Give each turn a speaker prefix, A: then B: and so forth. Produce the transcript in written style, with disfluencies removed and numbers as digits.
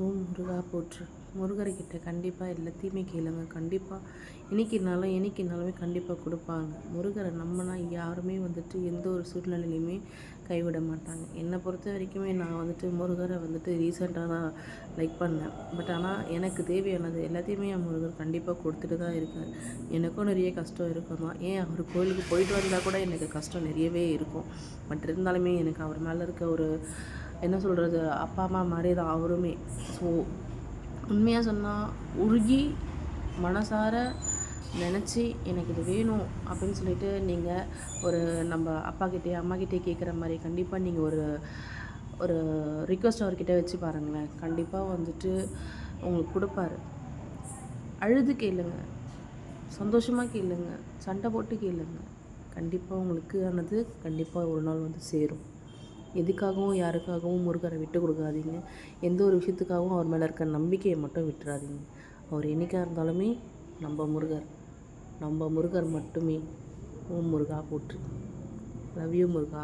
A: ஓம் முருகா போற்று. முருகர்கிட்ட கண்டிப்பாக எல்லாத்தையுமே கேளுங்க. கண்டிப்பாக என்னைக்குனாலுமே கண்டிப்பாக கொடுப்பாங்க. முருகரை நம்பினா யாருமே வந்துட்டு எந்த ஒரு சூழ்நிலையிலையுமே கைவிட மாட்டாங்க. என்னை பொறுத்த வரைக்குமே நான் வந்துட்டு முருகரை வந்துட்டு ரீசெண்டாக தான் லைக் பண்ணேன். பட் ஆனால் எனக்கு தேவையானது எல்லாத்தையுமே என் முருகர் கண்டிப்பாக கொடுத்துட்டு தான் இருக்கார். எனக்கும் நிறைய கஷ்டம் இருக்கும் தான். ஏன் அவர் கோயிலுக்கு போயிட்டு வந்தால் கூட எனக்கு கஷ்டம் நிறையவே இருக்கும். பட் இருந்தாலுமே எனக்கு அவர் மேலே இருக்க ஒரு என்ன சொல்கிறது, அப்பா அம்மா மாதிரி தான் அவருமே. ஸோ உண்மையாக சொன்னால் உருகி மனசார நினச்சி எனக்கு இது வேணும் அப்படின்னு சொல்லிட்டு நீங்கள் ஒரு நம்ம அப்பாக்கிட்டே அம்மாக்கிட்டே கேட்குற மாதிரி கண்டிப்பாக நீங்கள் ஒரு ஒரு ரிக்வெஸ்ட் அவர்கிட்ட வச்சு பாருங்களேன். கண்டிப்பாக வந்துட்டு உங்களுக்கு கொடுப்பாரு. அழுது கேளுங்க, சந்தோஷமாக கேளுங்க, சண்டை போட்டு கேளுங்க. கண்டிப்பாக உங்களுக்கு ஆனது கண்டிப்பாக ஒரு நாள் வந்து சேரும். எதுக்காகவும் யாருக்காகவும் முருகரை விட்டு கொடுக்காதீங்க. எந்த ஒரு விஷயத்துக்காகவும் அவர் மேலே இருக்க நம்பிக்கையை மட்டும் விட்டுறாதீங்க. அவர் என்றைக்காக இருந்தாலுமே நம்ம முருகர் மட்டுமே. ஓம் முருகா போற்று. Love you Muruga.